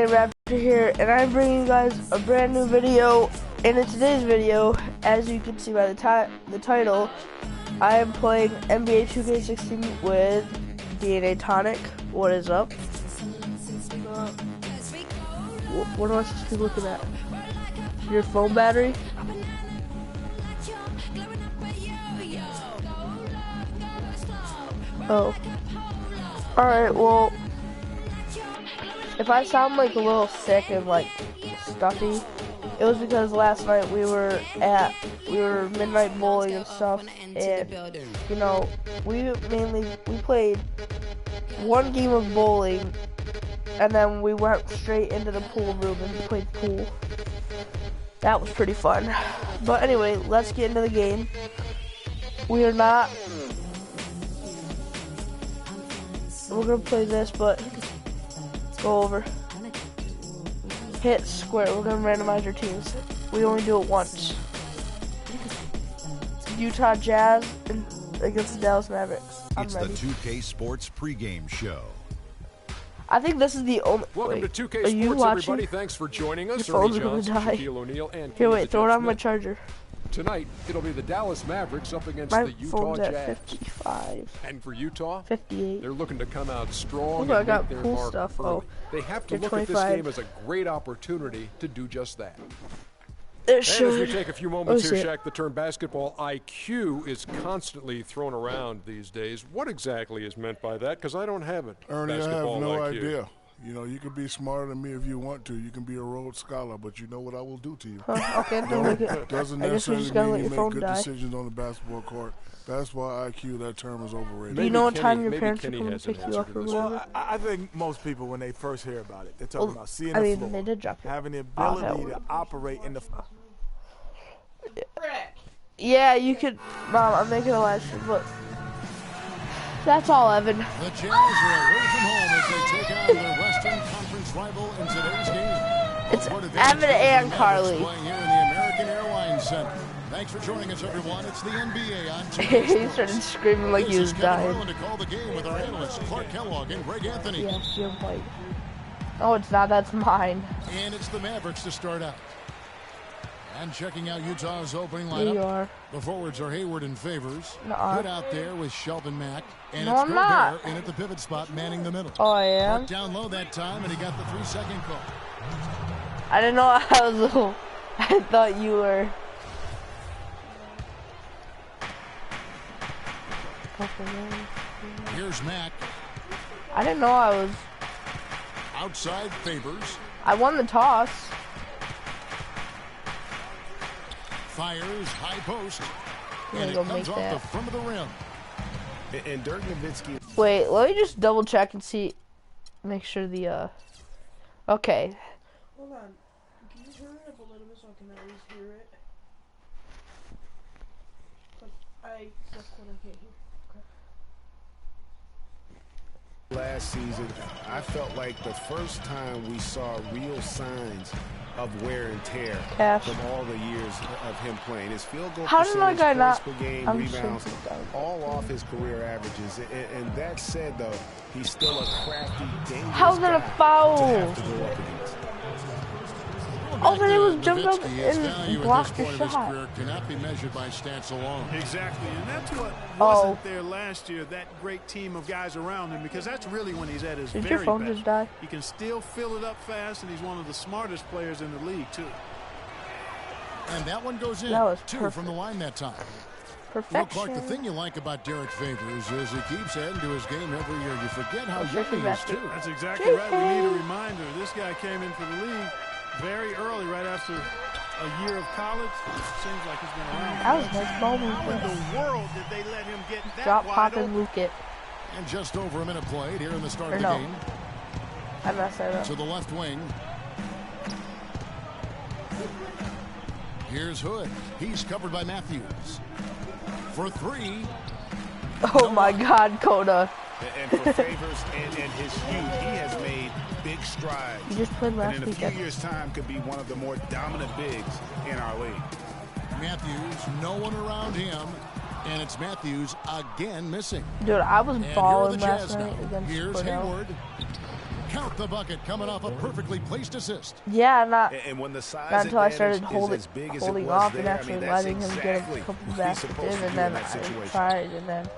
Raptor here, and I'm bringing you guys a brand new video. And in today's video, as you can see by the title, I am playing NBA 2K16 with DnA Tonic. What is up? What am I supposed to be looking at? Your phone battery? Oh. Alright, well, if I sound like a little sick and like stuffy, it was because last night we were midnight bowling and stuff, and you know, we played one game of bowling, and then we went straight into the pool room and played pool. That was pretty fun. But anyway, let's get into the game. We're gonna play this, but go over. Hit square. We're gonna randomize our teams. We only do it once. Utah Jazz against the Dallas Mavericks. It's the 2K Sports pregame show. I think this is the only. Welcome to 2K Sports, everybody. Thanks for joining us. Your phone's gonna die. Here, wait. Throw it on my charger. Tonight, it'll be the Dallas Mavericks up against my the Utah Jazz. Jazz. 55. And for Utah, 58. they're looking to come out strong Ooh, I and got make their cool mark stuff. early. Oh, they have to look 25. at this game as a great opportunity to do just that. It And should. as we take a few moments here, Shaq, the term basketball IQ is constantly thrown around these days. What exactly is meant by that? Because I don't have it. Ernie, I have basketball no IQ. idea. You know, you can be smarter than me if you want to. You can be a Rhodes Scholar, but you know what I will do to you. Okay, don't look it. Doesn't I guess we necessarily just gotta mean let you your make phone good die. decisions on the basketball court. Basketball IQ, that term is overrated. Do you know what time your maybe parents Kenny are coming has to an pick you answer up to or this. whatever? Well, I think most people, when they first hear about it, they're talking about seeing the floor, they did drop it. having the Oh, that ability to would- operate in the. Yeah, you could. Mom, I'm making a live stream, but that's all, Evan. The Jazz are away from home as they take on their Western Conference rival in today's game. It's Evan and Carly. Playing here in the American Airlines Center. Thanks for joining us, everyone. It's the NBA on 2K He Sports. started screaming like This he is was Kevin dying. Harlan to call the game with our analysts Clark Kellogg and Greg Anthony. Yes, you're white. No, it's not. That's mine. And it's the Mavericks to start out. And checking out Utah's opening Here you lineup. are. The forwards are Hayward and Favors. Nuh-uh. Good out there with Shelvin Mack. And No, it's I'm Gobert not. in at the pivot spot, manning the middle. Oh, I am? Clark down low that time, and he got the 3-second call. I didn't know I was little. I thought you were. Here's Mack. I didn't know I was. Outside Favors. I won the toss. Fires, high post. I'm And gonna it go make comes off that. the front of the rim. And Dirk Nowitzki. Wait, let me just double check and see. Make sure the, Okay. Hold on. Can you turn it up a little bit so I can at least hear it? That's what I can't hear. Last season, I felt like the first time we saw real signs of wear and tear Cash. from all the years of him playing. His field goal How did my percentage, guy points not- per game, I'm just rebounds, thinking about it. all off his career averages. And that said, though, he's still a crafty, dangerous How's that a guy foul? to have to go up against. Oh, but it was Back to jumped up Nowitzki. His value and at blocked this your point of his shot. career cannot be measured by stats alone. Exactly, and that's what Oh. wasn't there last year, that great team of guys around him, because that's really when he's at his Did very your phone best. just die? He can still fill it up fast, and he's one of the smartest players in the league, too. And that one goes in. That was 2 perfect. from the line that time. Well, Perfection. Clark, the thing you like about Derek Favors is he keeps adding to his game every year. You forget how young Perfect he is, basket. too. That's exactly right. We need a reminder. This guy came into the league very early, right after a year of college. Seems like he's been around. That was a nice ball How in movement. the world did they let him get that Drop, wide pop, open? and luke it. And just over a minute played here in the start Or of the no. game. I messed that up. To the left wing. Here's Hood. He's covered by Matthews. For 3. Oh my God, Coda. And for Favors and his youth, he has made big strides. You just played And last in a week. few years' time, could be one of the more dominant bigs in our league. Matthews, no one around him. And it's Matthews again missing. Dude, I was And here are balling the last Jazz night now. against Here's Cornell. Hayward. Count the bucket coming off a perfectly placed assist. Yeah, not when the size not until I started advantage holding off and actually letting him get a couple baskets in, and then I tried, and then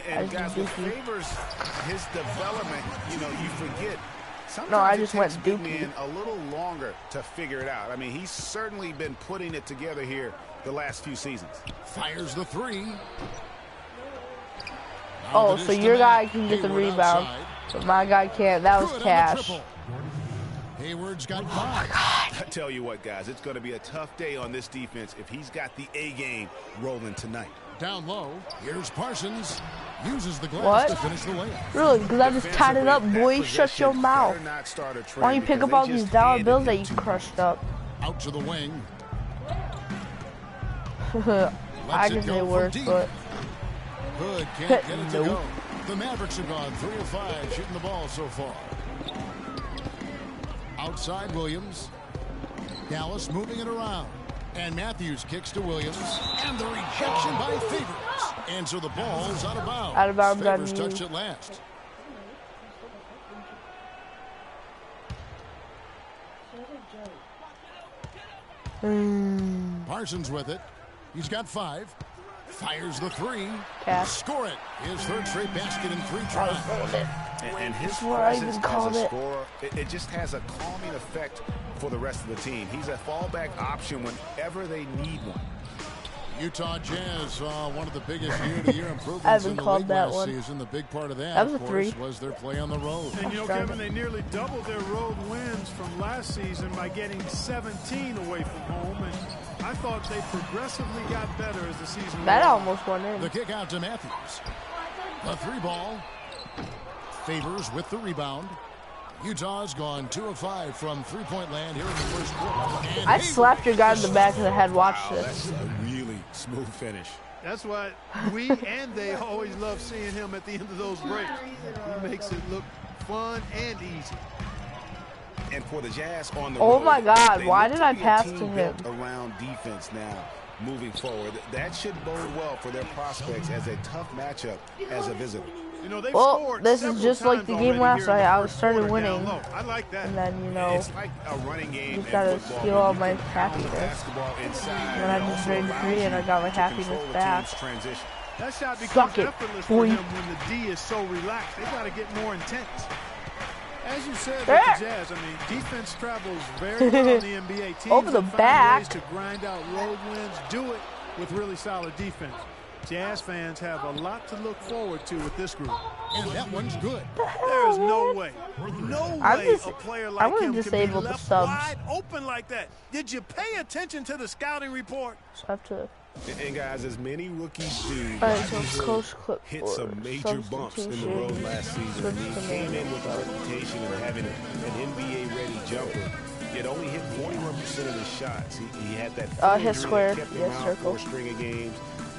and guys, what favors his development, you know, you forget. Sometimes I just went big dookie. man a little longer to figure it out. I mean, he's certainly been putting it together here the last few seasons. Fires the three. Oh, so your guy can get the rebound, but my guy can't. That was cash. Hayward's got 5. I tell you what, guys, it's going to be a tough day on this defense if he's got the A game rolling tonight. Down low, here's Parsons. Uses the glass to finish the layup. Really? Because I just tied it up, boy. Shut your mouth. Why don't you pick up all these dollar bills that you crushed up? Out to the wing. I can say worse, but... Hood can't get it to go. The Mavericks have gone 3 of 5 shooting the ball so far. Outside Williams. Dallas moving it around. And Matthews kicks to Williams. And the rejection by Favors. And so the ball is out of bounds. Out of bounds. Favors touched it last. Parsons with it. He's got 5. Fires the 3. Cash. Score it. His third straight basket in 3 tries. And his what I presence even called as a it. scorer, it just has a calming effect for the rest of the team. He's a fallback option whenever they need one. Utah Jazz saw one of the biggest year-to-year improvements in the league last season. The big part of that, was of a course, 3. was their play on the road. And you know, Kevin, they nearly doubled their road wins from last season by getting 17 away from home. And I thought they progressively got better as the season That went on. almost went in. The kick out to Matthews. A 3 ball. Favors with the rebound. Utah's gone 2 of 5 from three-point land here in the first quarter. And I slapped your guy in the back of the head. Watch this. That's a really smooth finish. That's why we and they always love seeing him at the end of those breaks. He makes it look fun and easy. And for the Jazz on the Oh road, my God, they why look did I be a pass team to him? built around defense now moving forward. That should bode well for their prospects as a tough matchup as a visitor. You know, they've Well, scored this is just like times the game already last here in night. the I first started quarter winning, down low. I like that. and then, you know, It's like a running game. just gotta in football. steal all You my can pound the happiness. basketball inside, And then I it just also made allows 3 and I you got my to happiness control the back. team's transition. That shot becomes Suck it, effortless boy. for him when the D is so relaxed. They got to get more intense. As you said with There. the Jazz, I mean, defense travels very well in the NBA. Teams Over the that find back. ways to grind out road wins, do it with really solid defense. Jazz fans have a lot to look forward to with this group. And that one's good. There is no way, no I'm way just- a player I like wanna him can disable be the left subs. wide open like that. Did you pay attention to the scouting report? So I have to. And guys, as many rookies do, Alright, Rodney so Hood close clip hit for some major bumps in the road last season. And he came in with a reputation of having an NBA-ready jumper. Yet only hit 41% of his shots. He had that hit injury square, that kept him yes, out circle. for a string of games.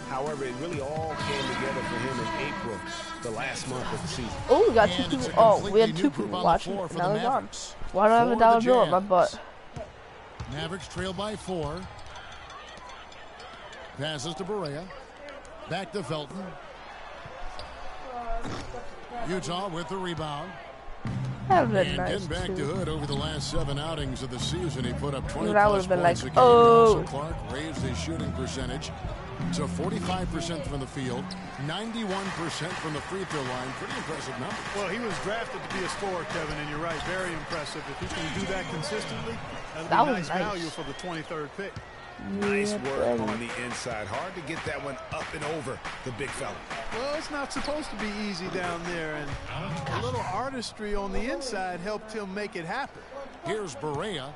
However, it really all came together for him in April, the last month of the season. Oh, we got And 2 it's people. a Oh, we had completely 2 new people group on the watching. floor for Now the they're gone. Mavericks. Why do I have a For the dollar bill on my Jazz. butt? Mavericks trail by 4. Passes to Barea. Back to Felton. Utah with the rebound. That would have And been nice, getting back to too. Hood over the last 7 outings of the season, he put up 20 Even I plus would've been points like, a game. oh. Also, Clark raised his shooting percentage to 45% from the field, 91% from the free throw line. Pretty impressive number. Well, he was drafted to be a scorer, Kevin, and you're right, very impressive. If he can do that consistently, That that'll be was nice nice. value for the 23rd pick. Nice Yeah, work buddy. on the inside. Hard to get that one up and over the big fella. Well, it's not supposed to be easy down there, and a little artistry on the inside helped him make it happen. Here's Barea.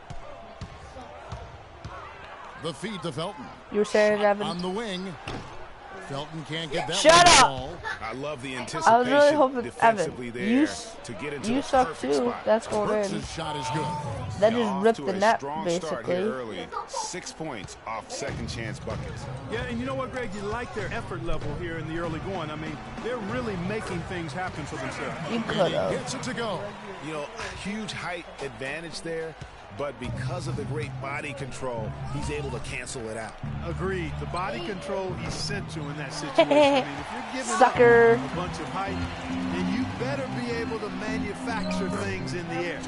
The feed to Felton. You were saying, Evan? On the wing. Felton can't get that Shut one up! ball. I love the anticipation I was really hoping, defensively Evan, there you, to get into you the suck perfect too. spot. That's going in. Brooks' shot is good. That Yeah, just off ripped to the a net, strong start here basically. early. 6 points off second chance buckets. Yeah, and you know what, Greg? You like their effort level here in the early going. I mean, they're really making things happen for themselves. You And could he have. gets it to go. You know, huge height advantage there, but because of the great body control, he's able to cancel it out. Agreed. The body control essential in that situation. I mean, if you're giving Sucker. up a bunch of height, then you better be able to manufacture things in the air.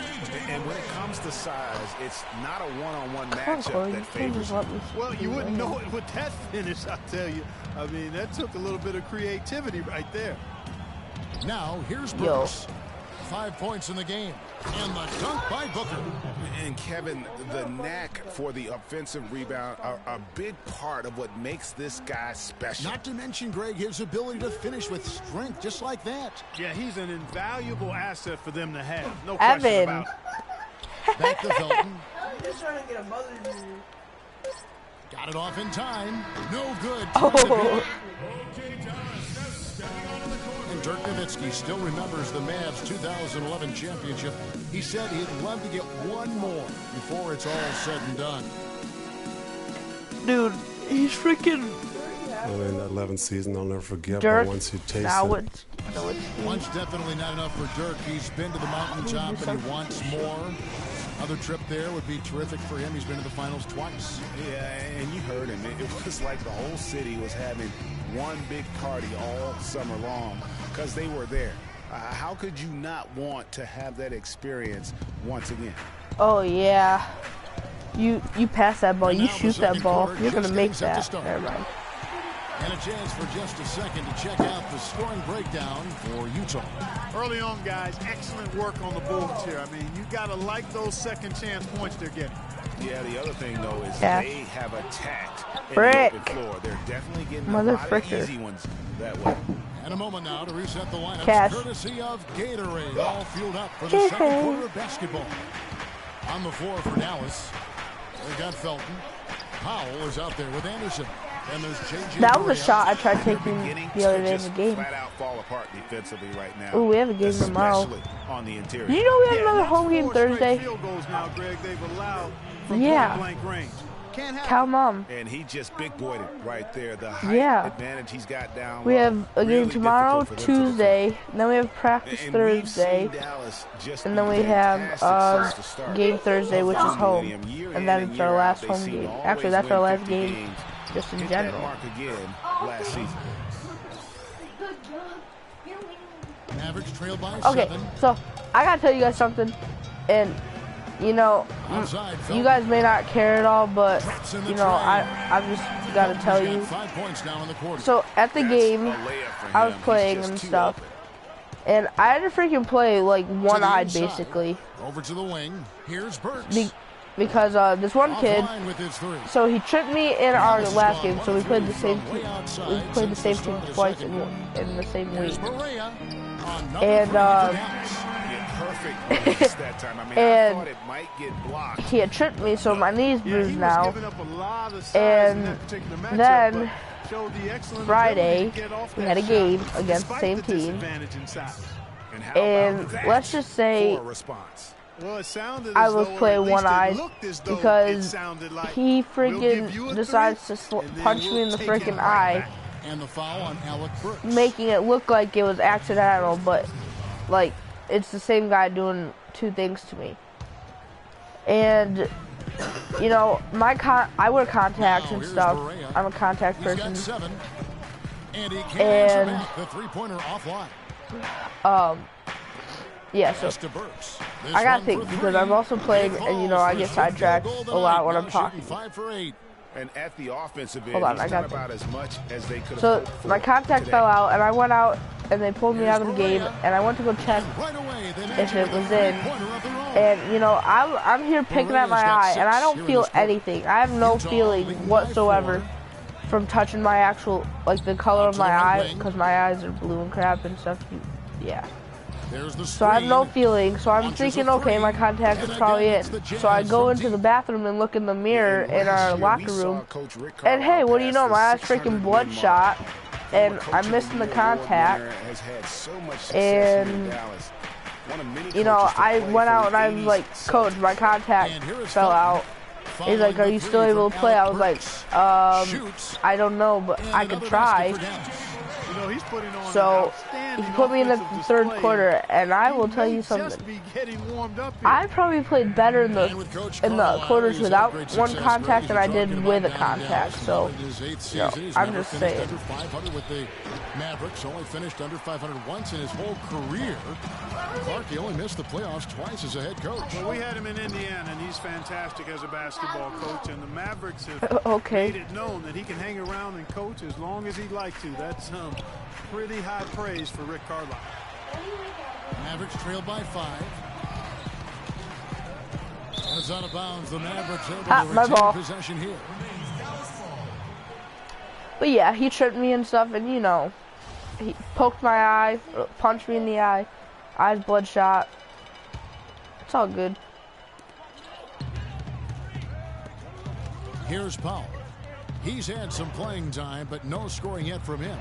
And when it comes to size, it's not a one-on-one matchup that favors him. Well, you wouldn't know it with that finish, I'll tell you. I mean, that took a little bit of creativity right there. Now, here's Bruce. 5 points in the game. And the dunk by Booker. And Kevin, the knack for the offensive rebound are a big part of what makes this guy special. Not to mention, Greg, his ability to finish with strength just like that. Yeah, he's an invaluable asset for them to have. No question about it. Back to Felton. I'm just trying to get a mother dude. Got it off in time. No good. Oh. And Dirk Nowitzki still remembers the Mavs 2011 championship. He said he'd love to get one more before it's all said and done. Dude, he's freaking... I mean, that 11th season I'll never forget, Dirk, but once you taste now it. Once definitely not enough for Dirk. He's been to the mountaintop and he wants more. Another trip there would be terrific for him. He's been to the finals twice. Yeah, and you heard him. It was like the whole city was having one big party all summer long because they were there. How could you not want to have that experience once again? Oh, yeah. You pass that ball, you shoot that ball, you're going to make that. Never mind. And a chance for just a second to check out the scoring breakdown for Utah. Early on, guys, excellent work on the boards here. I mean, you got to like those second chance points they're getting. Yeah, the other thing, though, is they have attacked in Frick. the open floor. They're definitely getting a lot of easy ones that way. And a moment now to reset the lineup, Cash. courtesy of Gatorade, all fueled up for the second quarter of basketball. On the floor for Dallas, they got Felton. Powell is out there with Anderson. And there's JJ. That was a shot I tried taking the other day in the game. Flat out fall apart defensively right now. Ooh, we have a game tomorrow. On the interior. Did you know we have another home game Thursday? Field goals now, Greg, they've allowed from point-blank range. Cal Mom. And he just big-boyed it right there. The height advantage he's got down. We have a game tomorrow, Tuesday. Then we have practice Thursday. And then we have game Thursday, which is home. And then it's our last home game. Actually, that's our last game just in general. Last season. Average trail by Okay, 7. so I gotta tell you guys something. And you know, you guys may not care at all, but you know, I've just got to tell you. 5 points now in the quarter. So at the game, I was playing and stuff, and I had to freaking play like one-eyed basically. Over to the wing. Here's Burks. Because this one kid, so he tripped me in our last game. So we played the same team. We played the same team twice in the same week. And and he had tripped me, so my knee's bruised now. And then Friday we had a game against the same team, and let's just say I was playing one-eyed because he freaking decides to punch me in the freaking eye, and the foul on Alec Burks, making it look like it was accidental, but like it's the same guy doing two things to me. And you know, I wear contacts and stuff. I'm a contact person. And the three-pointer offline. Yeah, so I gotta think because I'm also playing, and you know, I get sidetracked a lot when I'm talking. And at the offensive end, hold on, I got about as much as they could. So my contact fell out, and I went out, and they pulled me out of the game, and I went to go check if it was in. And you know, I'm here picking at my eye, and I don't feel anything. I have no feeling whatsoever from touching my actual, like the color of my eye, because my eyes are blue and crap and stuff. Yeah. So I have no feeling, so I'm thinking, okay, my contact is probably in. So I go into the bathroom and look in the mirror in our locker room, and hey, what do you know, my eye's freaking bloodshot, and I'm missing the contact, and, you know, I went out and I was like, Coach, my contact fell out. He's like, are you still able to play? I was like, I don't know, but I could try. You know, he's putting on so outstanding put me in the offensive third display, quarter, and I he will tell may you something. just be getting warmed up here. I probably played better in And with Coach the Carlisle, quarters he's had without great one success. contact than I Great, did he's with a talking about down in contact. Dallas. So, Now in his 8th you know, season, he's I'm never just finished saying. under 500 with the Mavericks. Only finished under 500 once in his whole career. Clark, he only missed the playoffs twice as a head coach. Well, we had him in Indiana, and he's fantastic as a basketball coach. And the Mavericks have Okay. made it known that he can hang around and coach as long as he'd like to. That's pretty high praise for Rick Carlisle. Mavericks trail by 5. And it's out of bounds. The Mavericks able to my retain ball. possession here. But yeah, he tripped me and stuff, and you know, he poked my eye, punched me in the eye, eyes bloodshot. It's all good. Here's Powell. He's had some playing time, but no scoring yet from him.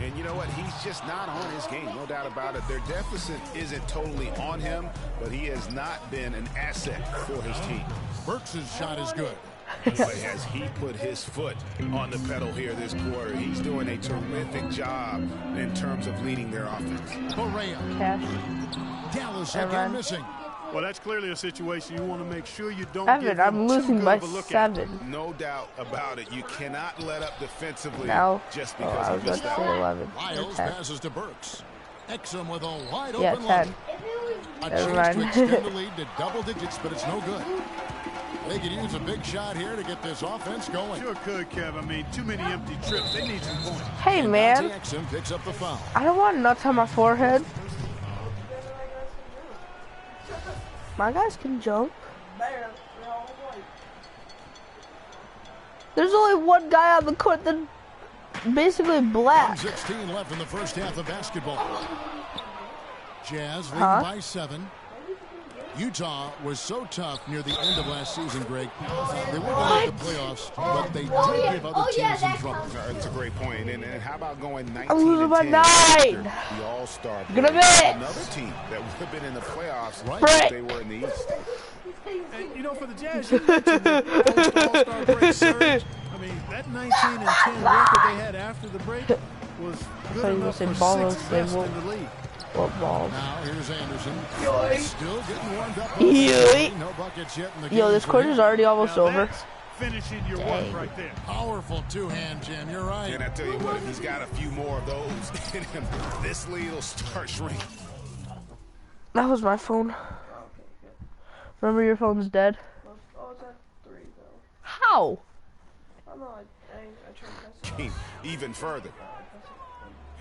And you know what? He's just not on his game, no doubt about it. Their deficit isn't totally on him, but he has not been an asset for his team. Burks' shot is good. Boy, has he put his foot on the pedal here this quarter. He's doing a terrific job in terms of leading their offense. Correa. Cash. Dallas Never again mind. missing. Well, that's clearly a situation you want to make sure you don't Evan, give I'm him too losing good by of a look at. 7. No doubt about it. You cannot let up defensively Now, just oh, because I of was this. about to say 11. Lyles 10. passes to Burks. Exum with a wide Yeah, open 10. look. A Never chance to mind. extend the lead to double digits, but it's no good. They could use a big shot here to get this offense going. Sure could, Kev. I mean, too many empty trips. They need some points. Hey, And man. Dante Exum picks up the foul. I don't want nuts on my forehead. My guys can jump. There's only one guy on the court that's basically black. 1:16 left in the first half of basketball. Jazz leading by 7. Utah was so tough near the end of last season, Greg. They weren't going to make the playoffs, but they did give other teams some trouble. That's a great point. And how about going 19 I'm losing by 9. the All-Star break? Gonna miss. Another team that would have been in the playoffs Right. if they were in the East. And, you know, for the Jazz, you mentioned the All-Star break surge. I mean, that 19-10 record they had after the break was good you enough said for balls, 6th they best won't. in the league. What balls? Now here's Anderson. Still getting warmed up. Yoink. No buckets yet in the Yo, game this for quarter's him. already almost Now over. that's finishing your work right there. Powerful two-hand jam. You're right. And I tell you what, if he's got a few more of those in him, this lead will start shrinking. That was my phone. Remember your phone's dead? Oh, it's at 3 though. How? I don't know. I tried to press it. Even further.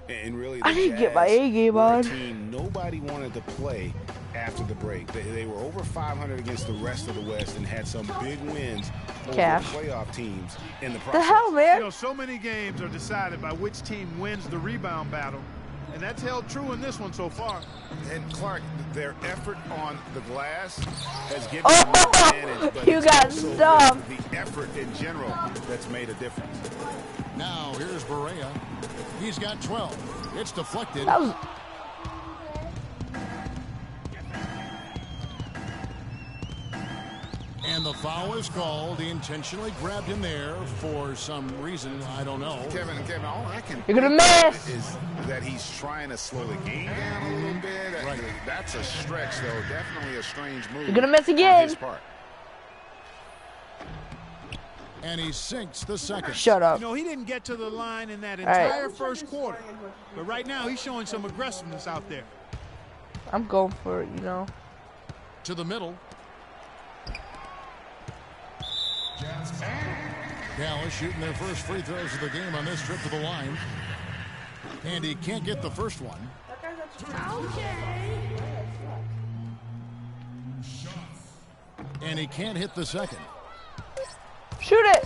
And really, I the didn't get my Jazz A game were a on. team nobody wanted to play after the break. They were over 500 against the rest of the West and had some big wins over Cash. playoff teams in the process. The hell, You man? know, so many games are decided by which team wins the rebound battle, and that's held true in this one so far. And Clark, their effort on the glass has given Oh, them an advantage, but you it's got also stuffed. the effort in general that's made a difference. Now here's Barea. He's got 12. It's deflected. That was And the foul is called. He intentionally grabbed him there for some reason. I don't know. Kevin, all I can You're gonna think miss. is that he's trying to slow the game down a little bit. Right. That's a stretch, though. Definitely a strange move. You're gonna miss on again. his part. And he sinks the second. shut up. You know, he didn't get to the line in that right. entire first quarter, but right now he's showing some aggressiveness out there. I'm going for it, you know. To the middle. Dallas shooting their first free throws of the game on this trip to the line. And he can't get the first one. And he can't hit the second. Shoot it.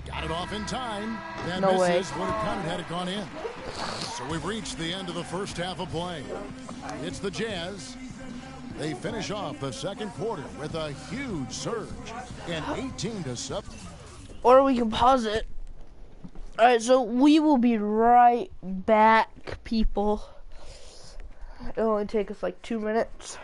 Got it off in time. That No way. misses. Would have counted had it gone in. So we've reached the end of the first half of play. It's the Jazz. They finish off the second quarter with a huge surge and 18-7. Or we can pause it. Alright, so we will be right back, people. It'll only take us like 2 minutes.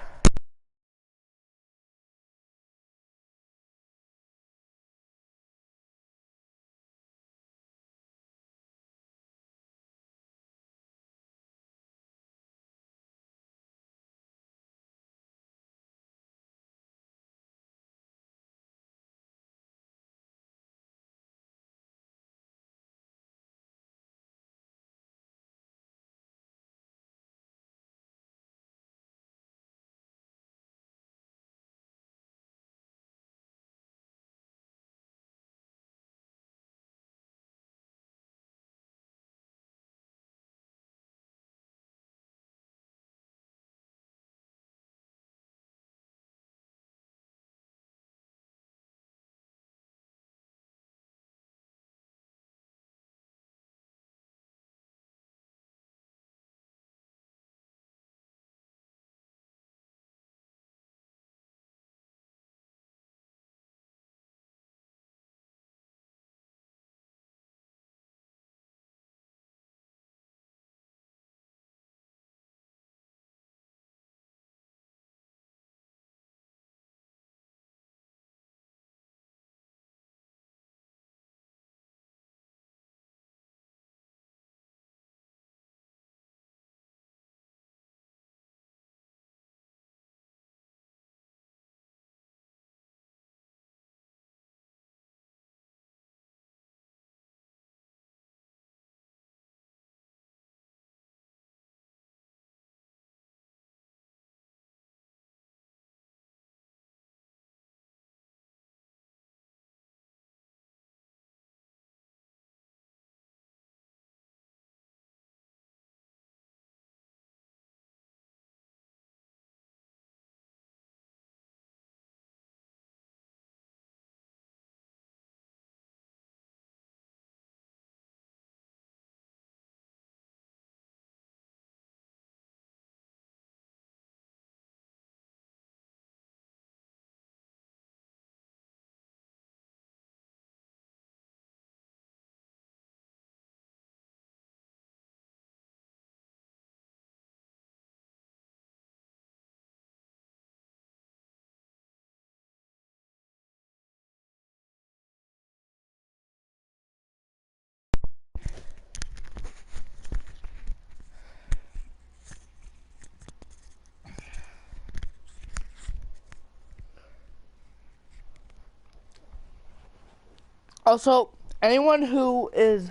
Also, anyone who is,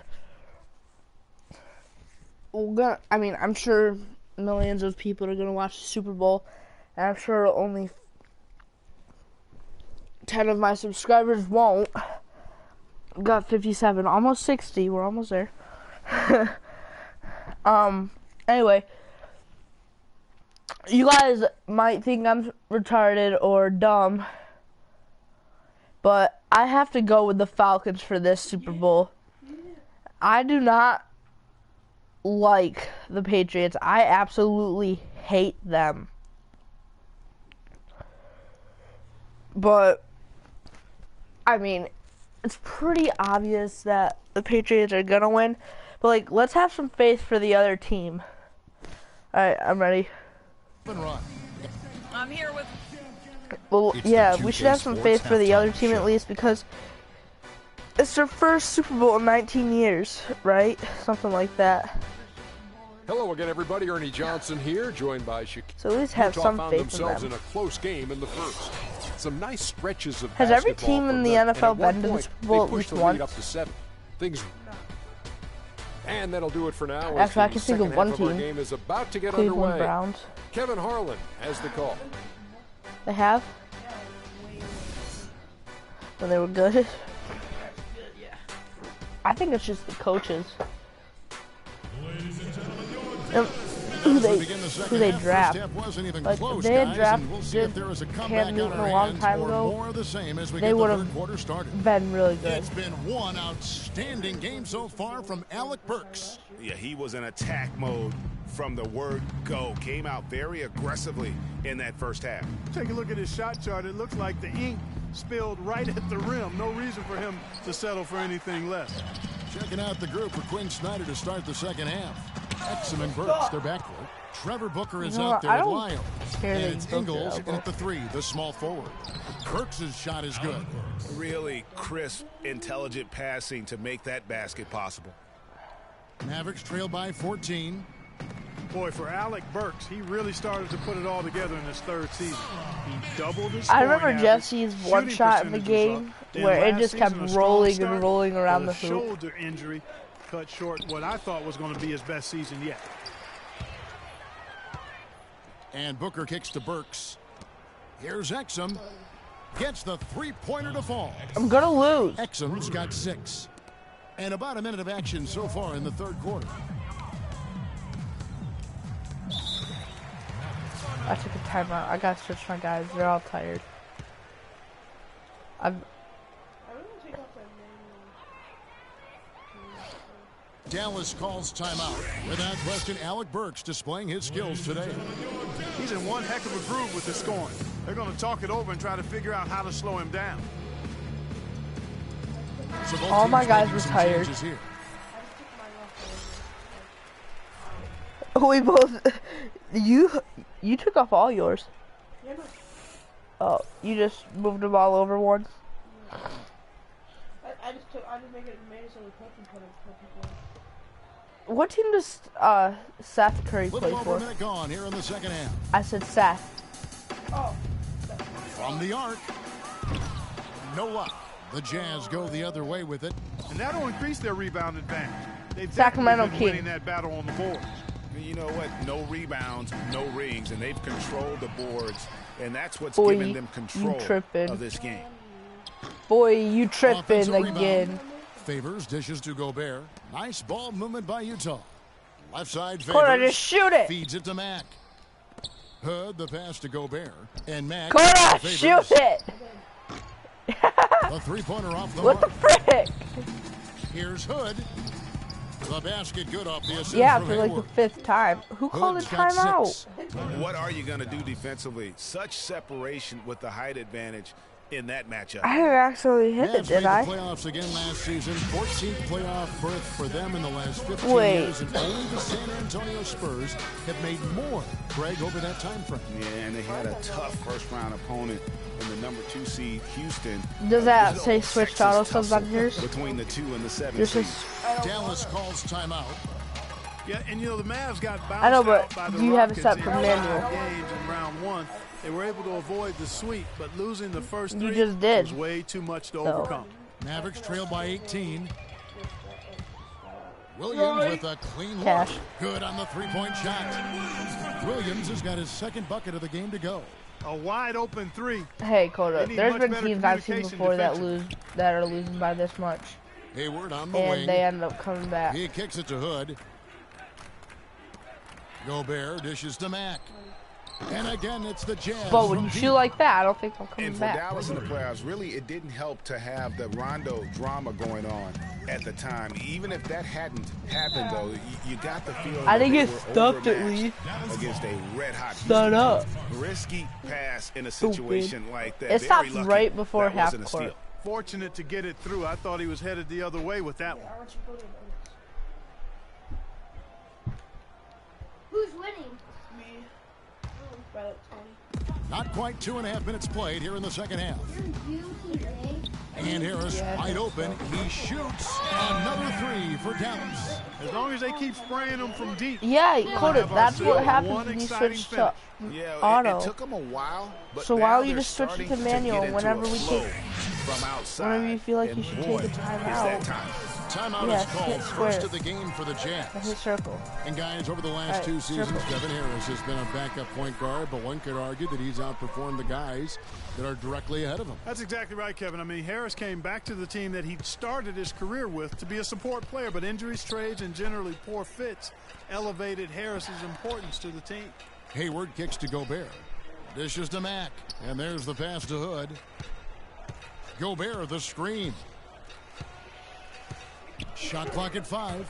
I mean, I'm sure millions of people are gonna watch the Super Bowl, and I'm sure only 10 of my subscribers won't. Got 57, almost 60. We're almost there. Anyway, you guys might think I'm retarded or dumb, but I have to go with the Falcons for this Super Bowl. I do not like the Patriots. I absolutely hate them. But, I mean, it's pretty obvious that the Patriots are gonna win. But, like, let's have some faith for the other team. Alright, I'm ready. I'm here with... Well, yeah, we should have some faith for the other team at least, because it's their first Super Bowl in 19 years, right? Something like that. Hello again, everybody. Ernie Johnson here, joined by Chicago. So at least have some found faith in themselves them. in a close game in the first. Some nice stretches of Has every basketball team in from the them, NFL and at been to one the point, Super Bowl they at pushed least the lead once? up to 7. And that'll do it for now. Actually, I as can the think of second one half of our team. game is about to get Cleveland underway. Browns. Kevin Harlan has the call. They have? When they were good? I think it's just the coaches. Who they draft. Like, if they had drafted Cam Newton a long time ago, they would have been really good. It's been one outstanding game so far from Alec Burks. Yeah, he was in attack mode from the word go. Came out very aggressively in that first half. Take a look at his shot chart. It looks like the ink spilled right at the rim. No reason for him to settle for anything less. Checking out the group for Quinn Snyder to start the second half. Exum and Burks, their backcourt. Trevor Booker is out there at Lyle. And it's Ingles at the 3, the small forward. Burks' shot is good. Really crisp, intelligent passing to make that basket possible. Mavericks trail by 14. Boy, for Alec Burks, he really started to put it all together in his third season. He doubled his I scoring remember average, Jesse's one shot in the game where it just kept rolling and rolling around the hoop. Shoulder injury cut short what I thought was going to be his best season yet. And Booker kicks to Burks. Here's Exum. Gets the three-pointer to fall. I'm gonna lose. Exum's got 6. And about a minute of action so far in the third quarter. I took a timeout. I gotta switch my guys. They're all tired. Dallas calls timeout. Without question, Alec Burks displaying his skills today. He's in one heck of a groove with the scoring. They're going to talk it over and try to figure out how to slow him down. So all my guys were tired. We both. You took off all yours. Oh, you just moved them all over once. I just made it so the coach can put it. What team does Seth Curry play Little over for? a minute gone here in the second half. I said Seth. Oh. From the arc. No luck. The Jazz go the other way with it. And that'll increase their rebound advantage. They've Sacramento been King. winning that battle on the boards. You know what? No rebounds, no rings, and they've controlled the boards, and that's what's Boy, given them control of this game. Boy, you tripping Offensive again. rebound. Favors dishes to Gobert. Nice ball movement by Utah. Left side Favors. Cora, just shoot it. Feeds it to Mack. Hood the pass to Gobert. And Mack. Cora, shoot it. The three-pointer off the What mark. the frick? Here's Hood. The basket good off the assist Yeah, from for like Hayward. the 5th time. Who called a Hood's got timeout? 6. What are you going to do defensively? Such separation with the height advantage in that matchup. I didn't actually hit it, Mavs did made I? the playoffs again last season. 14th playoff berth for them in the last 15 Wait. years, and only the San Antonio Spurs have made more, Greg, over that time frame. Yeah, and they had a tough first-round opponent in the number 2 seed, Houston. Does that say switched auto subs on yours? Between the 2 and the 7 Yours seed. says- Dallas calls timeout. Yeah, and you know, the Mavs got bounced I know, but out by the you have it set Rockets for in manual. 5 games in round 1. They were able to avoid the sweep, but losing the first You 3 just did. was way too much to So. overcome. Mavericks trail by 18. Williams with a clean look. Cash. Good on the three-point shot. Williams has got his second bucket of the game to go. A wide open three. Hey, Coda, They need there's much been better teams I've seen communication before that defensively. are losing by this much, Hayward on the and wing. they end up coming back. He kicks it to Hood. Gobert dishes to Mack. And again, it's the Jazz. But when from you deep. shoot like that, I don't think I'm coming And for back. Dallas in the playoffs, really, it didn't help to have the Rondo drama going on at the time. Even if that hadn't happened, though, you got the feeling I that think they it were stuffed at overmatched least. against a red-hot Stood up. risky pass in a situation like that. It Very stopped lucky right before that wasn't a half court. steal. Fortunate to get it through. I thought he was headed the other way with that one. Who's winning? Me. By like 20. Not quite 2.5 minutes played here in the second half. You today? And Harris Yeah, I wide think open. He shoots another three for Dallas. As long as they keep spraying them from deep. Yeah, Coda, have that's what ourselves happens one when you exciting switch to Yeah, auto. it took them a while. But So now why don't you they're just switch it to starting manual get into whenever a we flow take- from outside. whenever you feel like you And should boy, take a is timeout. that time. Timeout Yes, is called, hit first square. of the game for the Jazz. I hit circle. And guys, over the last Alright, two seasons, circle. Devin Harris has been a backup point guard, but one could argue that he's outperformed the guys that are directly ahead of him. That's exactly right, Kevin. I mean, Harris came back to the team that he started his career with to be a support player, but injuries, trades, and generally poor fits elevated Harris's importance to the team. Hayward kicks to Gobert. Dishes to Mack. And there's the pass to Hood. Gobert, the screen. Shot clock at 5.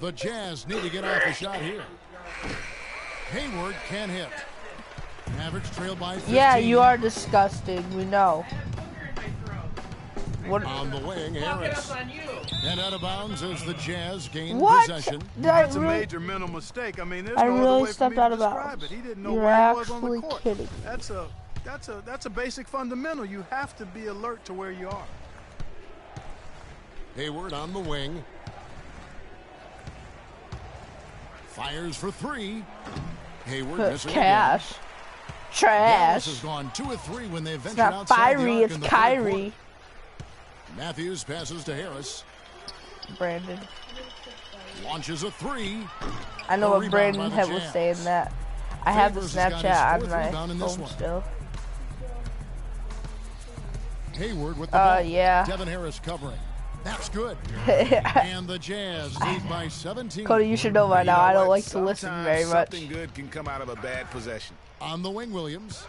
The Jazz need to get off a shot here. Hayward can hit. Mavericks trail by 15. Yeah, you are disgusting. We know. What? On the wing, Harris. And out of bounds as the Jazz gain What? possession. Did I That's a really? major mental mistake. I mean, there's I no other really way for stepped me to out of describe bounds. it. He didn't know You're where he was on the actually court. kidding. That's a basic fundamental. You have to be alert to where you are. Hayward on the wing. Fires for 3. Hayward missing Cash. again. Dallas has Trash. gone 2 of 3 when they It's ventured not outside the fiery, arc it's in the third Kyrie. quarter. Matthews passes to Harris. Brandon. Launches a 3. I know A what rebound Brandon by the had was Jazz. saying that. I have the Favors has got his Snapchat on fourth my rebound in this phone one. still. Hayward with the ball. Yeah. Devin Harris covering. That's good. And the Jazz lead by 17. Cody, you should know by now. I don't what? like to listen Sometimes very much. Something good can come out of a bad possession. On the wing, Williams.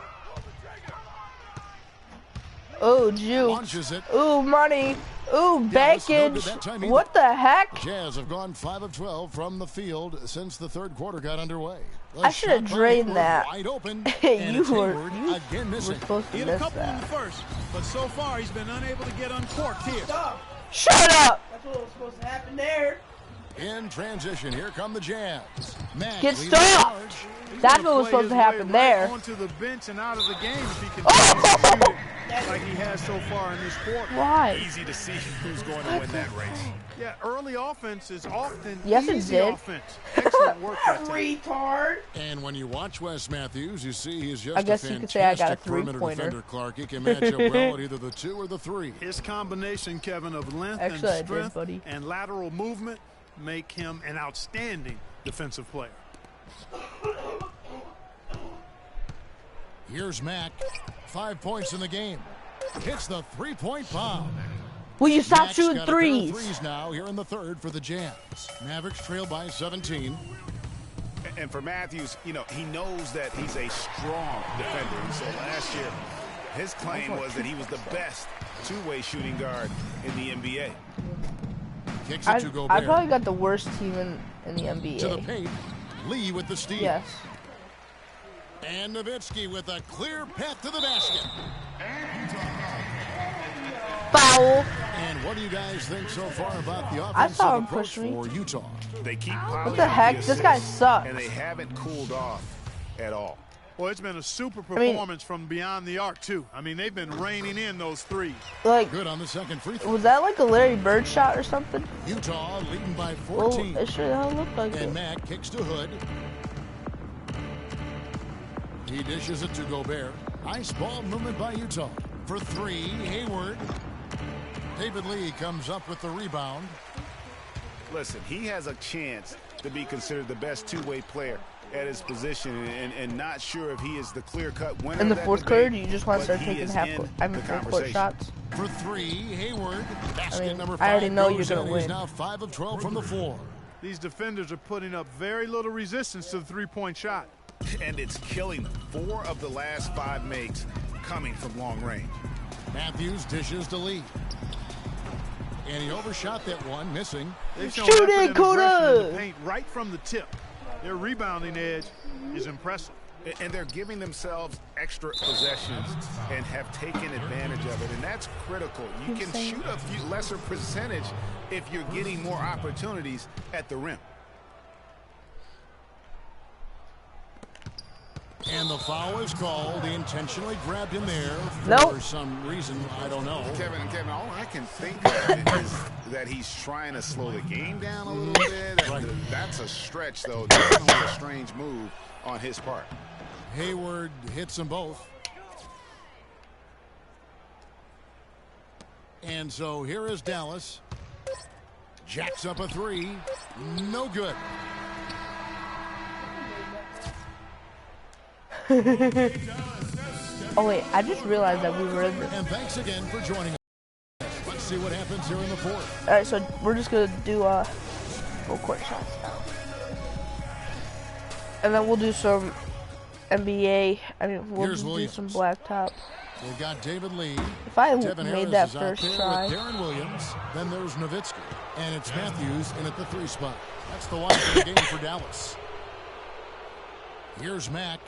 Oh, juke. Launches it. Ooh, money. Ooh, Dallas no good baggage. that time either. What the heck? Jazz have gone 5 of 12 from the field since the third quarter got underway. The I should have shot by drained Hayward that. Wide open. You and it's were Hayward you again were missing. supposed He to had a miss couple in the that. first, but so far he's been unable to get uncorked here. Shut up! That's what was supposed to happen there. In transition, here come the Jazz. Mack Get leading the stopped! charge. That's Gonna what was play supposed his to way happen right there. onto the bench and out of the game if he continues to shoot it like he has so far in this quarter. Why? Easy to see who's going to win that race. Yeah, early offense is often Yes, it easy did. offense. Excellent work that time. Retard. And when you watch Wes Matthews, you see he's just I guess a you could say I got a fantastic perimeter three-pointer. defender, Clark. He can match up well at either the 2 or the 3. His combination, Kevin, of length Actually, I and did, strength buddy. and lateral movement make him an outstanding defensive player. Here's Mack. 5 points in the game. Hits the 3-point bomb. Will you stop Mack's shooting got a pair of threes? threes now here in the third for the Jazz. Mavericks trail by 17. And for Matthews, you know, he knows that he's a strong defender. And so last year, his claim was that he was the best two-way shooting guard in the NBA. Kicks it to I Gobert. probably got the worst team in the NBA. To the paint. Lee with the steal. Yes. And Nowitzki with a clear path to the basket. Foul. And what do you guys think so far about the I offensive saw him approach push me. for Utah? They keep What the heck? This guy sucks. And they haven't cooled off at all. Well, it's been a super mean- performance from beyond the arc, too. I mean, they've been reining in those threes. Like, Good on the second free throw. was that like a Larry Bird shot or something? Utah leading by Well, 14. it sure the hell looked like And it. Mack kicks to Hood. He dishes it to Gobert. Nice ball movement by Utah. for three. Hayward. David Lee comes up with the rebound. Listen, he has a chance to be considered the best two-way player at his position, and not sure if he is the clear-cut winner. In the of that fourth debate, quarter, you just want to start taking full-court shots. For three, Hayward. Basket number 5 I already know you're goes gonna in. win. He's now 5 of 12 from the floor. These defenders are putting up very little resistance to the three-point shot. And it's killing them. 4 of the last 5 makes coming from long range. Matthews dishes to Lee. And he overshot that one, missing. They've shown Shoot effort it, and aggression Coda! in the paint right from the tip. Their rebounding edge is impressive. And they're giving themselves extra possessions and have taken advantage of it. And that's critical. You can shoot a few lesser percentage if you're getting more opportunities at the rim. And the foul is called. He intentionally grabbed him there for some reason. I don't know. Kevin, all I can think of is that he's trying to slow the game down a little bit. Right. That's a stretch, though. Definitely a strange move on his part. Hayward hits them both. And so here is Dallas. Jacks up a three. No good. Oh wait, I just realized that we were in this. And thanks again for joining us. Let's see what happens here in the fourth. Alright, so we're just gonna do full court shots now. And then we'll do some NBA. I mean, we'll do some blacktop. We've got David Lee. If I Devin made Harris that is first out there try. with Darren Williams. Then there's Nowitzki. And it's Matthews in at the 3 spot. That's the line for the game for Dallas. Here's Mack.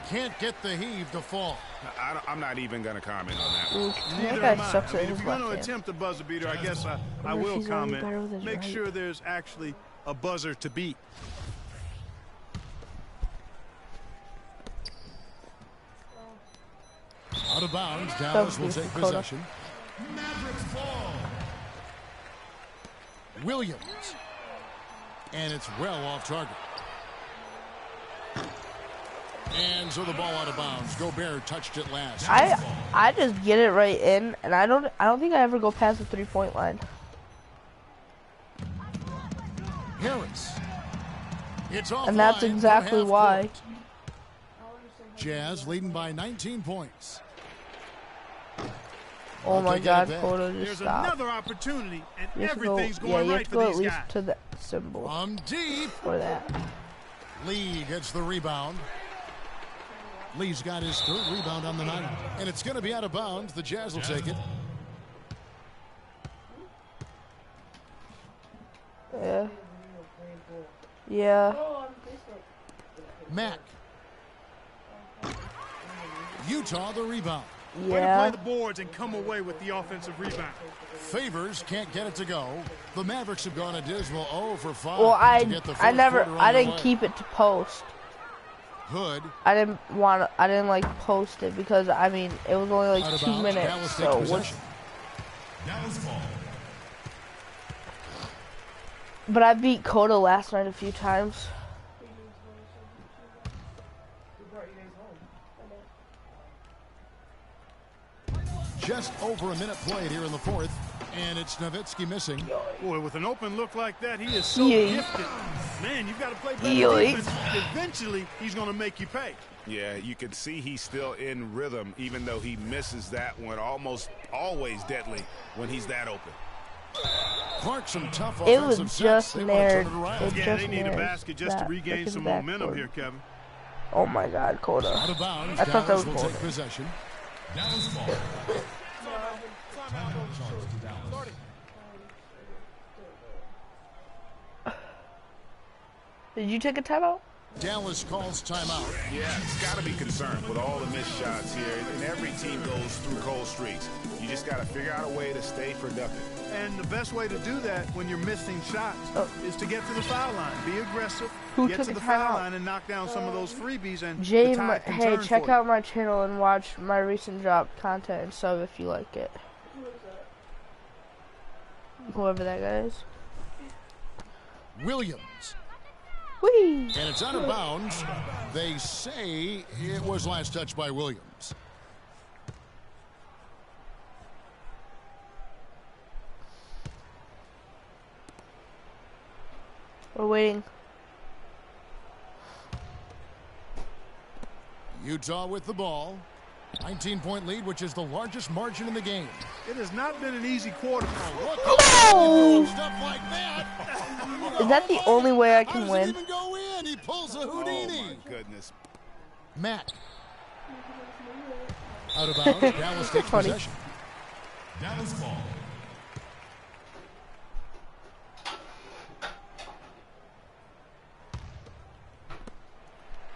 Can't get the heave to fall. I'm not even going to comment on that one. Neither That am guy I. sucks I at mean, his if you're going to left hand. attempt a buzzer beater, I guess I Wonder if will he's already better with comment. his Make right. sure there's actually a buzzer to beat. Out of bounds. Dallas will take Dakota. possession. Williams. And it's well off target. And so the ball out of bounds. Gobert touched it last. I just get it right in, and I don't think I ever go past the 3-point line. Harris. It's off And that's line from exactly half why. court. Jazz leading by 19 points. Oh my take it God, at that. Koda, just There's stop. another opportunity, and You have to go, everything's yeah, going you have right to for go at these least guys. to the symbol From deep. for that. Lee gets the rebound. Lee's got his 3rd rebound on the night. And it's going to be out of bounds. The Jazz will take it. Yeah. Yeah. Mack. Utah the rebound. Way to play Yeah. the boards and come away with the offensive rebound. Favors can't get it to go. The Mavericks have gone a dismal 0 for 5. Well, to get the fourth quarter I didn't underway. keep it to post. Hood. I didn't like post it because I mean it was only Out like of 2 bounds. minutes. Dallas So takes what's, possession. but I beat Koda last night a few times. Just over a minute played here in the fourth. And it's Nowitzki missing. Boy, with an open look like that, he is so Yoink. gifted. Man, you've got to play better Yoink. defense. Eventually, he's going to make you pay. Yeah, you can see he's still in rhythm, even though he misses that one almost always deadly when he's that open. Clark, some tough It was offensive just sets. They want to turn nared. it around. It Yeah, just they need a nared basket just to that. regain Look at some the momentum backboard. here, Kevin. Oh my God, Koda. Out of bounds. I thought that Dallas was will Koda. take possession. Did you take a timeout? Dallas calls timeout. Yeah, it's got to be concerned with all the missed shots here, and every team goes through cold streaks. You just got to figure out a way to stay productive. And the best way to do that when you're missing shots is to get to the foul line. Be aggressive, Who get took to a the foul timeout? line, and knock down some of those freebies. And Jay, the tide can hey, turn check for out my channel and watch my recent drop content and sub if you like it. Whoever that guy is. Williams. Whee! And it's out of bounds. They say it was last touched by Williams. We're waiting. Utah with the ball. 19-point lead, which is the largest margin in the game. It has not been an easy quarter. Oh! Stuff like that. Is that the only way I can win? Even go in. He pulls a Houdini. Oh my goodness. Matt. Out of bounds. Dallas takes possession. Dallas ball.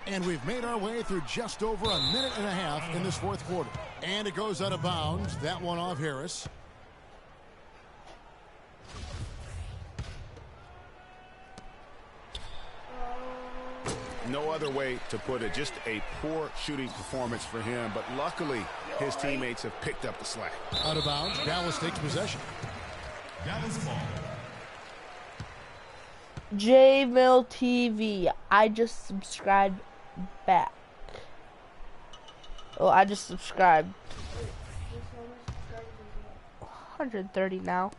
And we've made our way through just over a minute and a half in this fourth quarter. And it goes out of bounds. That one off Harris. No other way to put it. Just a poor shooting performance for him. But luckily, his teammates have picked up the slack. Out of bounds. Dallas takes possession. Dallas ball. J-Mill TV. I just subscribed back. Oh, I just subscribed. 130 now.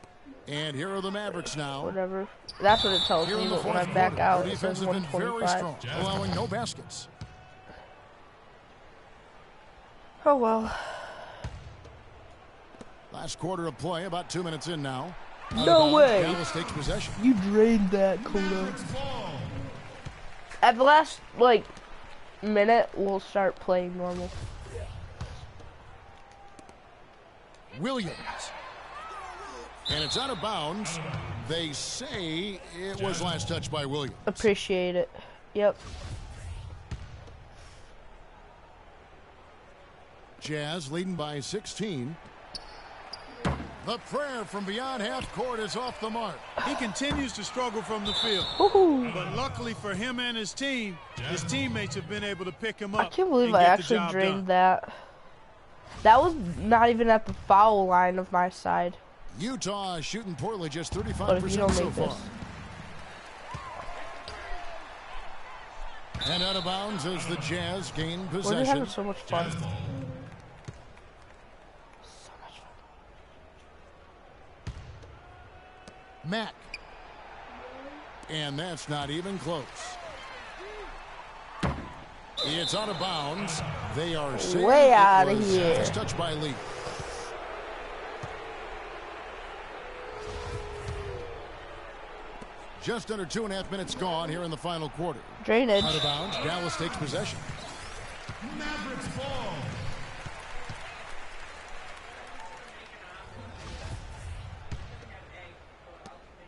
And here are the Mavericks now. Whatever. That's what it tells me, but when I back out, it says 125. Allowing no baskets. Oh, well. Last quarter of play, about 2 minutes in now. No way. Dallas takes possession. You drained that, Koda. At the last, like, minute, we'll start playing normal. Williams. And it's out of bounds. They say it was last touched by Williams. Appreciate it. Yep. Jazz leading by 16. The prayer from beyond half court is off the mark. He continues to struggle from the field. But luckily for him and his team, his teammates have been able to pick him up. I can't believe I actually drained that. That was not even at the foul line of my side. Utah shooting poorly, just 35% but if you don't so make far. this. And out of bounds as the Jazz gain We're possession. just having so much fun. Mack. And that's not even close. It's out of bounds. They are saying way out of was here. First touch by Lee. Just under 2.5 minutes gone here in the final quarter. Drainage. Out of bounds. Dallas takes possession. Mavericks ball.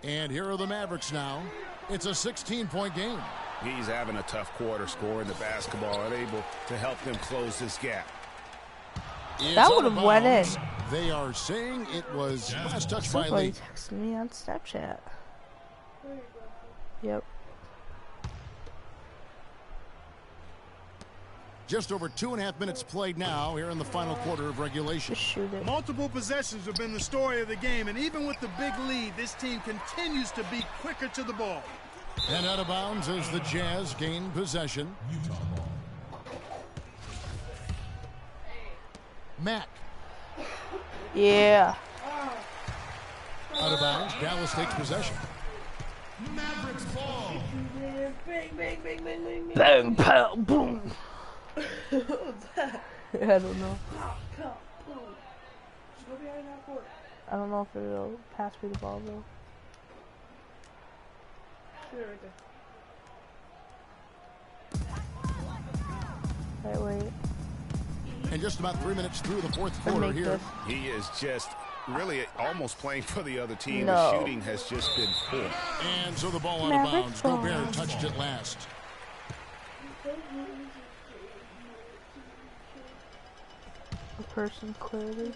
And here are the Mavericks now. It's a 16-point game. He's having a tough quarter, scoring the basketball, unable to help them close this gap. It's that out would of have went in. bounds. They are saying it was last touch by Somebody Lee. texted me on Snapchat. Yep. Just over 2.5 minutes played now here in the final quarter of regulation. Just shoot it. Multiple possessions have been the story of the game, and even with the big lead, this team continues to be quicker to the ball. And out of bounds as the Jazz gain possession. Mack. Yeah. Out of bounds. Dallas takes possession. Mavericks ball. Bang, bang, bang, bang, bang, bang. Bang, pow, boom. What was that? I don't know. Pop, pop, boom. Just go behind that court. I don't know if it'll pass me the ball though. Shoot it right there. Wait. And just about 3 minutes through the fourth quarter make here. this. He is just really almost playing for the other team. No. The shooting has just been poor. And so the ball out of bounds. Gobert touched it last. The person clearly.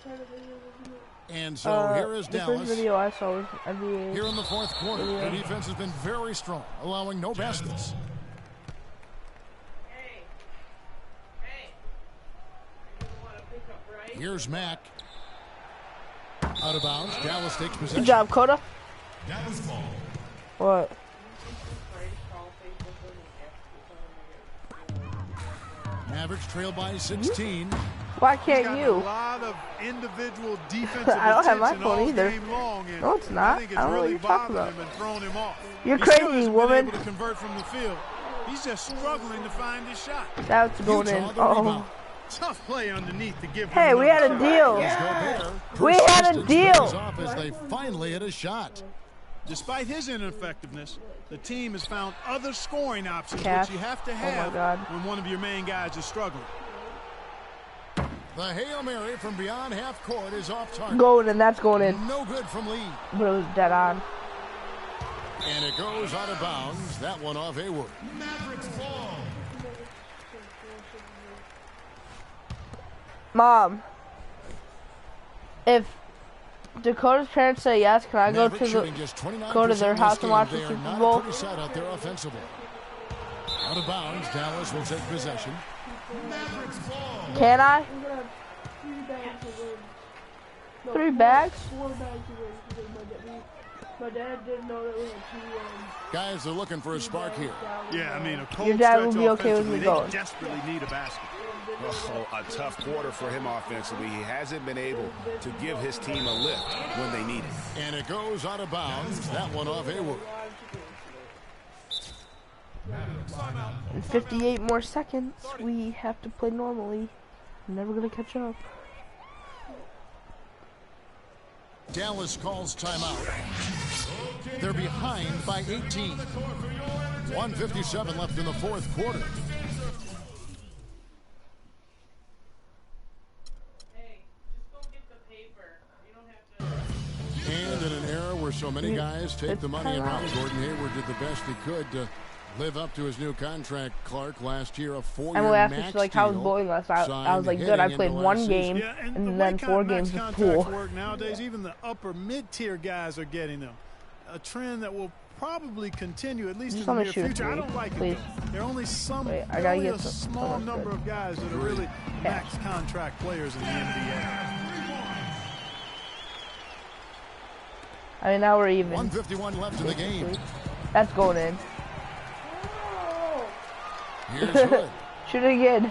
And so here is the Dallas. first video I saw was NBA. Here in the fourth quarter, the defense has been very strong, allowing no baskets. Here's Mack. Out of bounds. Dallas takes possession. Good job, Coda. Dallas ball. What? Mavericks trail by 16. Why can't you? A lot of individual defensive I don't have my attention phone all either. game long, and No, it's not. I think it's I don't know what really you're talking bothered about. him and thrown him off. You're He still crazy, hasn't woman. been able to convert from the field. He's just struggling to find his shot. That's going in. Oh. Tough play underneath to give Hey, him we had a another deal. shot. We had a deal. Off as they finally hit a shot. Despite his ineffectiveness, the team has found other scoring options, Cash. which you have to Oh, my have God. when one of your main guys is struggling. The Hail Mary from beyond half court is off target. Going in. That's going in. No good from Lee. But it was dead on. And it goes out of bounds. That one off Hayward. Mavericks ball. Mom, if Dakota's parents say yes, can I go to go to their house and watch the Super Bowl? Pretty side out there offensively. Out of bounds. Dallas will take possession. Mavericks ball. Can I? 3 bags to win. 3 bags? 4 bags to win. Because my dad didn't know that we had 2 Guys are looking for a spark here. Yeah, I mean, a cold Your dad stretch will be okay with offensively, me going. They desperately need a basket. Oh, a tough quarter for him offensively. He hasn't been able to give his team a lift when they need it. And it goes out of bounds. That one off Hayward. In 58 more seconds, we have to play normally. I'm never gonna catch up. Dallas calls timeout. They're behind by 18. 1:57 left in the fourth quarter. And in an era where so many guys take the money and run, Gordon Hayward did the best he could to live up to his new contract. Clark last year, a 4-year And we asked max me like, how was deal, bowling last night? I was like, signed good. I heading played into 1 last game Yeah, and the and way then 4 max games of contracts pool. work nowadays, even the upper mid-tier guys are getting them. A trend that will probably continue at least Just in the let me near shoot a future. I 3, don't like please. it though. There are only Wait, I there gotta are only get a some- small oh, number good. of guys that are really max contract players in the NBA. I mean, now we're even. 1:51 left in the game. That's going in. Here's Hood. Shoot it again.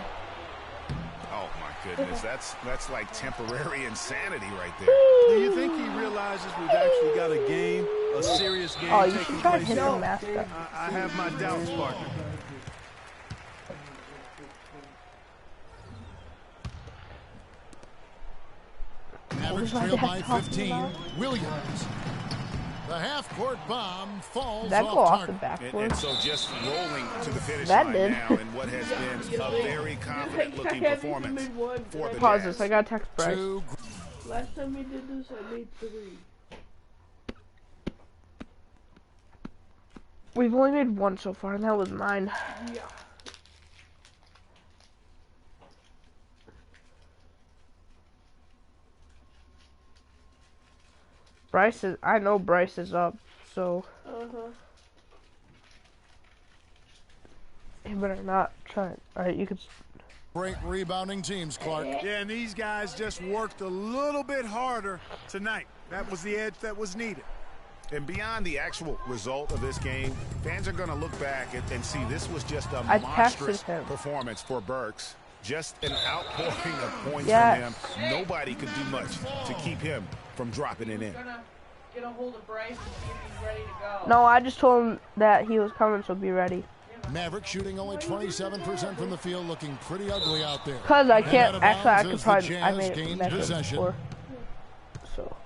Oh, my goodness. That's like temporary insanity right there. Do you think he realizes we've actually got a game, a serious game Oh, you taking should try place hitting here? the mascot. I have my doubts, partner. Mavericks my trail dad by talking 15. about? Williams. The half-court bomb falls That off go off the target. backboard. And so just rolling to the finish That line did. now in what has been a very confident-looking performance for the Pause Jazz. this. I got to text Bryce. Last time we did this, I made 3. We've only made 1 so far, and that was mine. Yeah. Bryce is. I know Bryce is up, so he better not try it. All right, you could. Great rebounding teams, Clark. Yeah, and these guys just worked a little bit harder tonight. That was the edge that was needed. And beyond the actual result of this game, fans are going to look back and see this was just a I monstrous texted him. performance for Burks. Just an outpouring of points Yes. from him. Nobody could do much to keep him from dropping it in. Get a hold of Bryce and see if he's ready to go. No, I just told him that he was coming, so be ready. Mavericks shooting only 27% from the field, looking pretty ugly out there. Cause I And can't. out of Actually, I bounds could as the probably. I Jazz made it gained measure possession. before. So.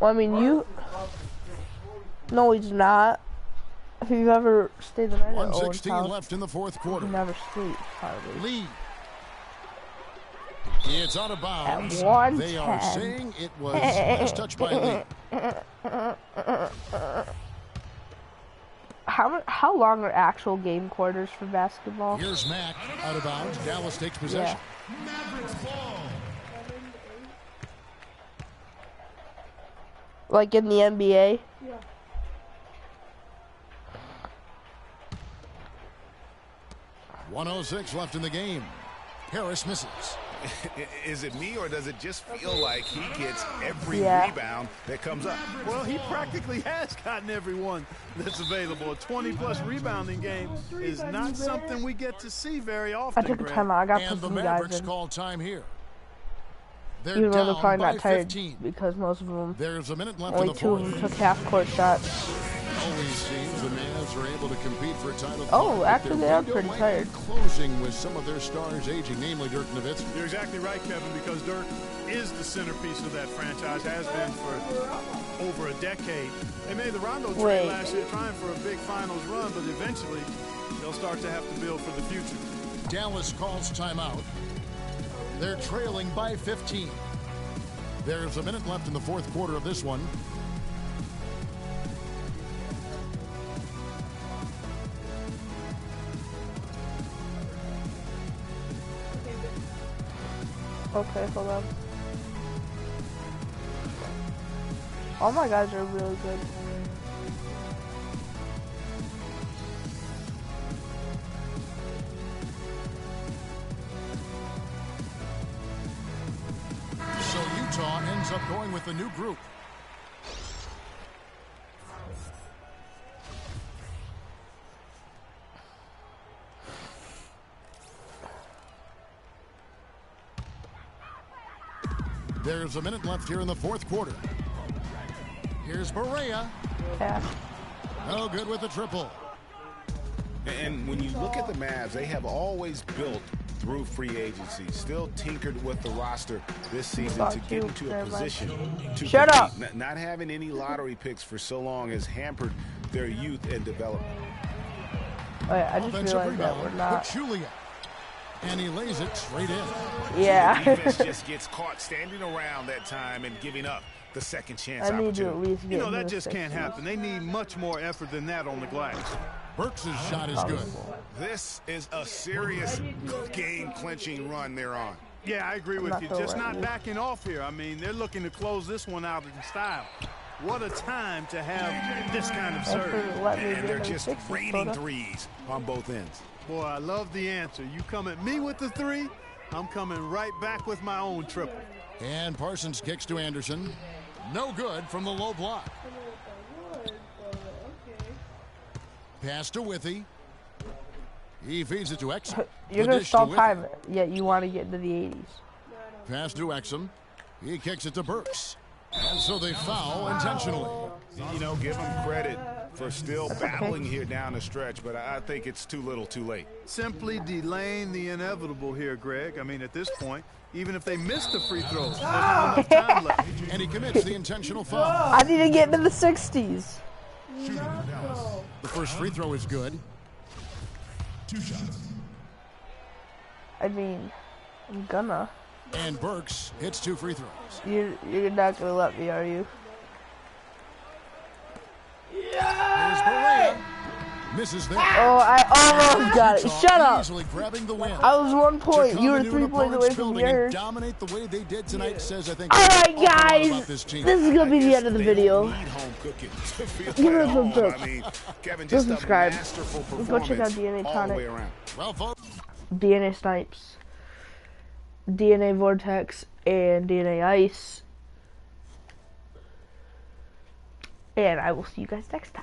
Well, I mean, you. No, he's not. If you've ever stayed the night at Owen's 1:16 house, left in the fourth he quarter. never sleeps. Hardly. Lee. It's out of bounds. At 1:10. They are saying it was last touch by Lee. How long are actual game quarters for basketball? Here's Mack out of bounds. Dallas takes possession. Mavericks ball. Like in the NBA? Yeah. .106 left in the game. Harris misses. Is it me, or does it just feel like he gets every Yeah. rebound that comes up? Well, he practically has gotten everyone that's available. A 20-plus rebounding game is not something we get to see very often. I took a Greg. timeout. I got And put the some guys Mavericks in. call time here. They're Even though they're down probably by not tired 15. because most of them, There's a minute left in only the 2 of fourth. them took half-court shots. Always seems the Mavs are able to compete for a title. Oh, but actually, their they are window pretty might tired. be closing with some of their stars aging, namely Dirk Nowitzki. You're exactly right, Kevin, because Dirk is the centerpiece of that franchise, has been for over a decade. They made the Rondo trade Wait. last year trying for a big finals run, but eventually they'll start to have to build for the future. Dallas calls timeout. They're trailing by 15. There's a minute left in the fourth quarter of this one. Okay, hold on. All my guys are really good. So Utah ends up going with the new group. There's a minute left here in the fourth quarter. Here's Barea. Yeah. No good with the triple. And when you look at the Mavs, they have always built through free agency, still tinkered with the roster this season to get into a position to Shut compete. up. Not having any lottery picks for so long has hampered their youth and development. Wait, I just Offensive realized that rebound we're not. for Julia. And he lays it straight in. Yeah. The defense just gets caught standing around that time and giving up the second chance I need to at opportunity. least get You know, into that the just can't 60s. happen. They need much more effort than that on the glass. Burks' shot is good. This is a serious game-clinching run they're on. Yeah, I agree with not you. gonna Just let not you. backing off here. I mean, they're looking to close this one out in style. What a time to have this kind of Thanks serve. for letting me And get they're in the just 60s, raining Dakota. threes on both ends. Boy, I love the answer. You come at me with the three, I'm coming right back with my own triple. And Parsons kicks to Anderson. No good from the low block. Pass to Withy. He feeds it to Exum. You're The gonna dish stall Withy. time, yet you want to get into the 80s. Pass to Exum. He kicks it to Burks. And so they foul intentionally. You know, give them credit for still battling here down the stretch, but I think it's too little too late. Simply delaying the inevitable here, Greg. I mean, at this point, even if they miss the free throws, there's not enough time left. And he commits the intentional foul. I need to get into the 60s. Shooting for Dallas. The first free throw is good. 2 shots. I mean, I'm gonna. And Burks hits 2 free throws. You're not gonna let me, are you? Here's Barea. Misses there. Oh, I almost got it. Utah Shut up. Easily grabbing the win. I was 1 To point. come You were into 3 an points away opponent's from building and yours. dominate the way they did tonight says, I think, All right, a lot guys. about this team. This is gonna be the end of the They video. don't need home cooking to feel Give it at a home. thumbs up. I mean, Kevin, Go just a subscribe. masterful Go performance check out DnA all Tonic. the way around. Well, folks. DnA Snipez, DnA Vortex, and DnA Ice. And I will see you guys next time.